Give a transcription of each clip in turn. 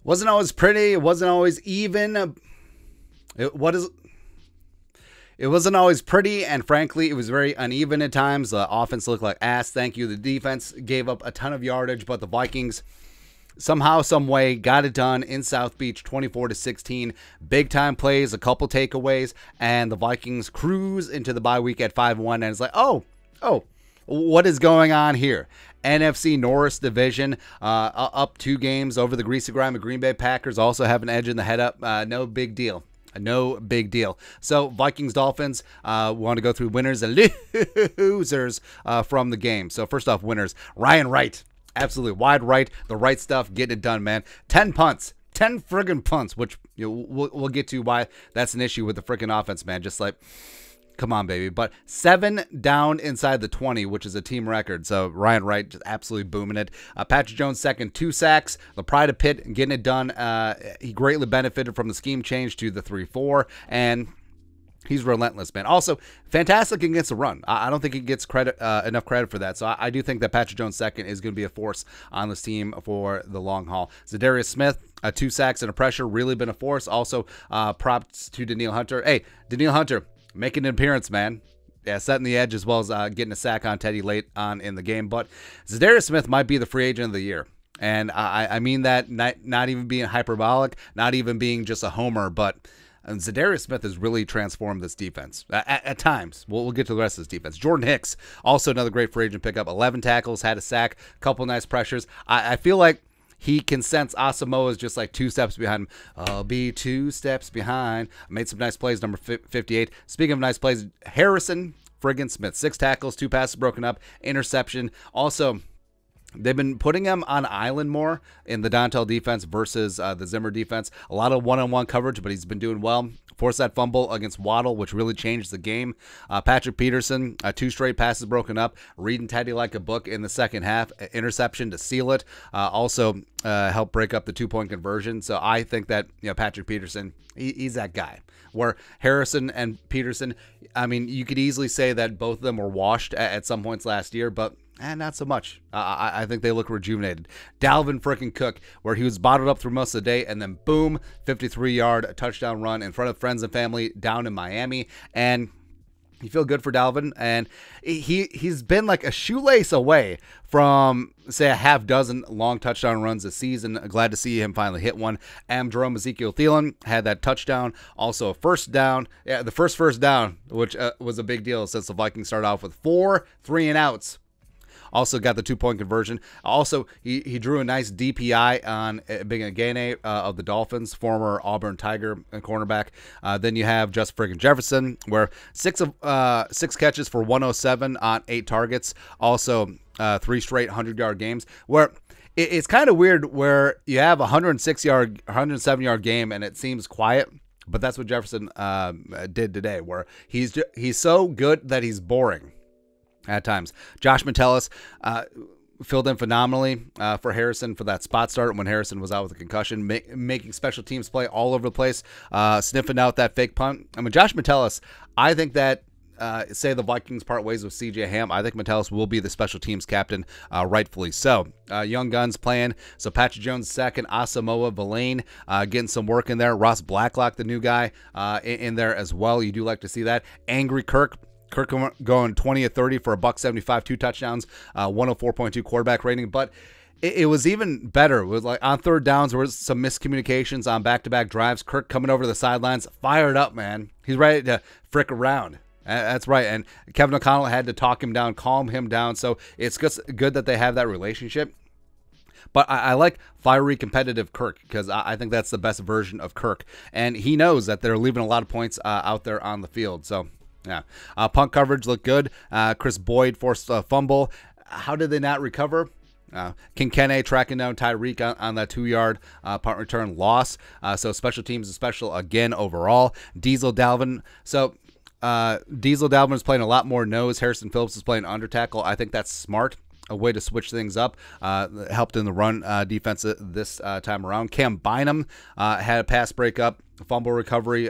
Wasn't always pretty. It wasn't always even. It wasn't always pretty, and frankly, it was very uneven at times. The offense looked like ass. Thank you. The defense gave up a ton of yardage, but the Vikings somehow, some way, got it done in South Beach, 24-16. Big time plays, a couple takeaways, and the Vikings cruise into the bye week at 5-1. And it's like, oh, what is going on here? NFC North division, up 2 games over the greasy grime Green Bay Packers. Also have an edge in the head up. No big deal. No big deal. So Vikings-Dolphins, want to go through winners and losers from the game. So first off, winners. Ryan Wright. Absolutely wide right. The right stuff. Getting it done, man. 10 punts. 10 friggin' punts, which we'll get to why that's an issue with the friggin' offense, man. Just like, come on, baby. But 7 down inside the 20, which is a team record. So Ryan Wright just absolutely booming it. Patrick Jones second, 2 sacks. The pride of Pitt getting it done. He greatly benefited from the scheme change to the 3-4, and he's relentless, man. Also, fantastic against the run. I don't think he gets enough credit for that. So I do think that Patrick Jones second is going to be a force on this team for the long haul. Za'Darius Smith, 2 sacks and a pressure, really been a force. Also, props to Danielle Hunter. Hey, Danielle Hunter, making an appearance, man. Yeah, setting the edge as well as getting a sack on Teddy late on in the game. But Za'Darius Smith might be the free agent of the year. And I mean that not even being hyperbolic, not even being just a homer, but Za'Darius Smith has really transformed this defense at times. We'll get to the rest of this defense. Jordan Hicks, also another great free agent pickup. 11 tackles, had a sack, couple nice pressures. I feel like he can sense Asamoah is just like 2 steps behind him. I'll be 2 steps behind. Made some nice plays, number 58. Speaking of nice plays, Harrison friggin' Smith. 6 tackles, 2 passes broken up, interception. Also, they've been putting him on island more in the Dontel defense versus the Zimmer defense. A lot of one-on-one coverage, but he's been doing well. Forced that fumble against Waddle, which really changed the game. Patrick Peterson, 2 straight passes broken up. Reading Teddy like a book in the second half. Interception to seal it. Also helped break up the 2-point conversion. So I think that Patrick Peterson, he's that guy. Where Harrison and Peterson, I mean, you could easily say that both of them were washed at some points last year, but not so much. I think they look rejuvenated. Dalvin frickin' Cook, where he was bottled up through most of the day, and then boom, 53-yard touchdown run in front of friends and family down in Miami. And you feel good for Dalvin, and he's been like a shoelace away from, say, a half dozen long touchdown runs this season. Glad to see him finally hit one. JEROME Ezekiel Thielen had that touchdown. Also a first down. Yeah, the first down, which was a big deal since the Vikings started off with 4 3-and-outs. Also got the 2-point conversion. Also, he drew a nice DPI on Big Ngane of the Dolphins, former Auburn Tiger and cornerback. Then you have Just friggin' Jefferson, where 6 catches for 107 on 8 targets. Also, 3 straight 100-yard games. Where it's kind of weird where you have a 107-yard game and it seems quiet. But that's what Jefferson did today, where he's so good that he's boring at times. Josh Metellus filled in phenomenally for Harrison for that spot start when Harrison was out with a concussion, making special teams play all over the place, sniffing out that fake punt. I mean, Josh Metellus, I think that, say the Vikings part ways with CJ Ham, I think Metellus will be the special teams captain, rightfully so. Young guns playing. So Patrick Jones second, Asamoah Verlaine getting some work in there. Ross Blacklock, the new guy, in there as well. You do like to see that. Angry Kirk going 20 of 30 for $175, 2 touchdowns, 104.2 quarterback rating. But it was even better. It was like on third downs, there was some miscommunications on back-to-back drives. Kirk coming over the sidelines, fired up, man. He's ready to frick around. That's right. And Kevin O'Connell had to talk him down, calm him down. So it's just good that they have that relationship. But I like fiery, competitive Kirk because I think that's the best version of Kirk. And he knows that they're leaving a lot of points out there on the field. So, yeah. Punt coverage looked good. Chris Boyd forced a fumble. How did they not recover? Kincaid tracking down Tyreek on that 2-yard punt return loss. So special teams is special again overall. Diesel Dalvin. So Diesel Dalvin is playing a lot more nose. Harrison Phillips is playing under tackle. I think that's smart. A way to switch things up. Helped in the run defense this time around. Cam Bynum had a pass breakup, fumble recovery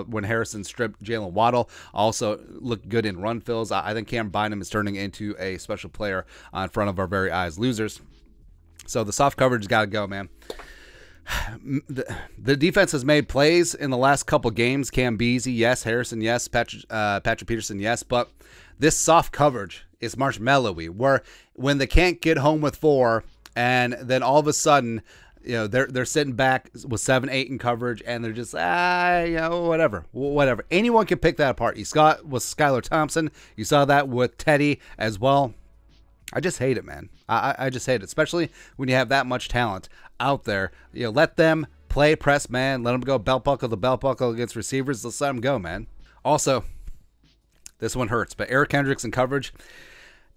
when Harrison stripped Jalen Waddle. Also looked good in run fills. I think Cam Bynum is turning into a special player in front of our very eyes. Losers. So the soft coverage got to go, man. The defense has made plays in the last couple games. Cam Beasley, yes. Harrison, yes. Patrick Peterson, yes. But this soft coverage is marshmallowy, where when they can't get home with 4, and then all of a sudden, they're sitting back with 7, 8 in coverage, and they're just whatever. Anyone can pick that apart. You saw it with Skylar Thompson. You saw that with Teddy as well. I just hate it, man. I just hate it, especially when you have that much talent out there. Let them play press man. Let them go belt buckle to belt buckle against receivers. Let's let them go, man. Also, this one hurts, but Eric Kendricks in coverage,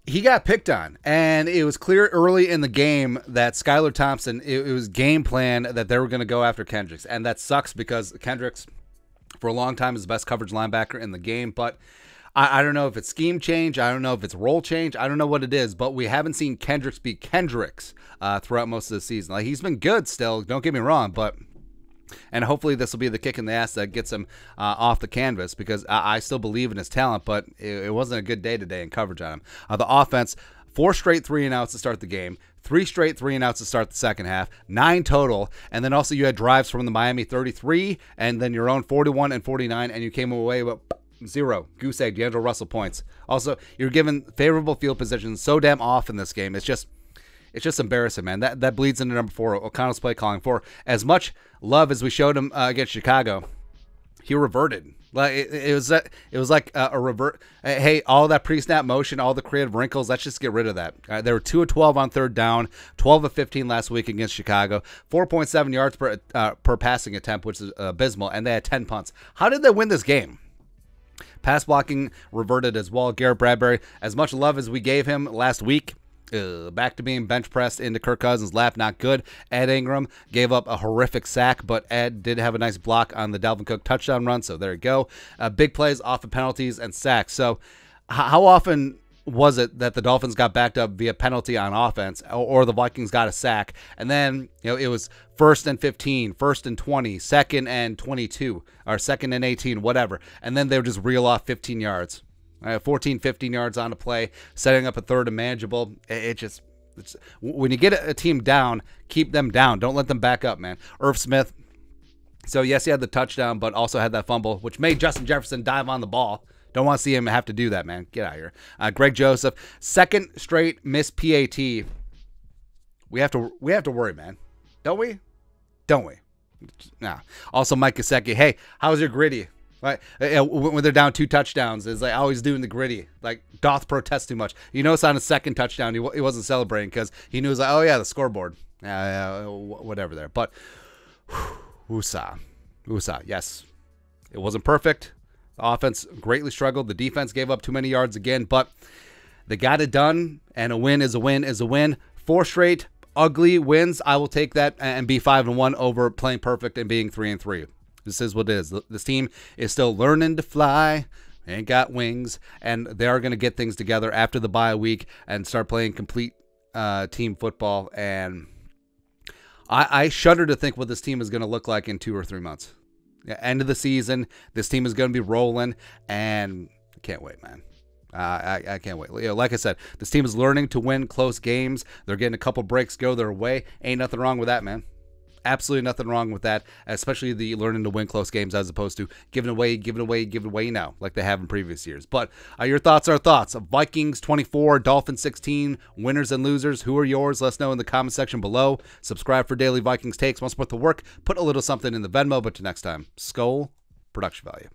he got picked on, and it was clear early in the game that Skylar Thompson, it was game plan that they were going to go after Kendricks, and that sucks because Kendricks, for a long time, is the best coverage linebacker in the game, but I don't know if it's scheme change. I don't know if it's role change. I don't know what it is, but we haven't seen Kendricks be Kendricks throughout most of the season. Like, he's been good still, don't get me wrong, and hopefully this will be the kick in the ass that gets him off the canvas, because I still believe in his talent, but it wasn't a good day today in coverage on him. The offense, 4 straight 3-and-outs to start the game, 3 straight 3-and-outs to start the second half, 9 total, and then also you had drives from the Miami 33, and then your own 41 and 49, and you came away with 0 goose egg D'Angelo Russell points. Also, you're given favorable field positions so damn off in this game. It's just embarrassing, man. That bleeds into number 4, O'Connell's play calling. For as much love as we showed him against Chicago, he reverted. Like it was like a revert. Hey, all that pre-snap motion, all the creative wrinkles, let's just get rid of that. They were 2 of 12 on third down, 12 of 15 last week against Chicago, 4.7 yards per passing attempt, which is abysmal, and they had 10 punts. How did they win this game? Pass blocking reverted as well. Garrett Bradbury, as much love as we gave him last week, back to being bench pressed into Kirk Cousins' lap, not good. Ed Ingram gave up a horrific sack, but Ed did have a nice block on the Dalvin Cook touchdown run, so there you go. Big plays off of penalties and sacks. So how often was it that the Dolphins got backed up via penalty on offense, or the Vikings got a sack, and then it was 1st and 15, 1st and 20, 2nd and 22, or 2nd and 18, whatever, and then they would just reel off 15 yards, 14, 15 yards on a play, setting up a 3rd and manageable. It's when you get a team down, keep them down. Don't let them back up, man. Irv Smith, so yes, he had the touchdown, but also had that fumble, which made Justin Jefferson dive on the ball. Don't want to see him have to do that, man. Get out of here. Greg Joseph, 2nd straight missed PAT. We have to worry, man. Don't we? Nah. Also, Mike Gesicki. Hey, how's your gritty? Right? When they're down 2 touchdowns, it's like always doing the gritty. Like, doth protest too much. You notice on his 2nd touchdown, he wasn't celebrating because he knew, it was like, oh yeah, the scoreboard. Whatever there. But, woosah. Yes. It wasn't perfect. The offense greatly struggled. The defense gave up too many yards again, but they got it done, and a win is a win is a win. 4 straight ugly wins. I will take that and be 5-1 over playing perfect and being 3-3. This is what it is. This team is still learning to fly. They ain't got wings, and they are going to get things together after the bye week and start playing complete team football. And I shudder to think what this team is going to look like in 2 or 3 months. End of the season, this team is going to be rolling, and I can't wait, man. I can't wait. Like I said, this team is learning to win close games. They're getting a couple breaks go their way. Ain't nothing wrong with that, man. Absolutely nothing wrong with that, especially the learning to win close games as opposed to giving away now, like they have in previous years. But your thoughts are thoughts. Vikings 24, Dolphins 16, winners and losers. Who are yours? Let us know in the comment section below. Subscribe for daily Vikings takes. Want to support the work? Put a little something in the Venmo. But till next time, Skull Production Value.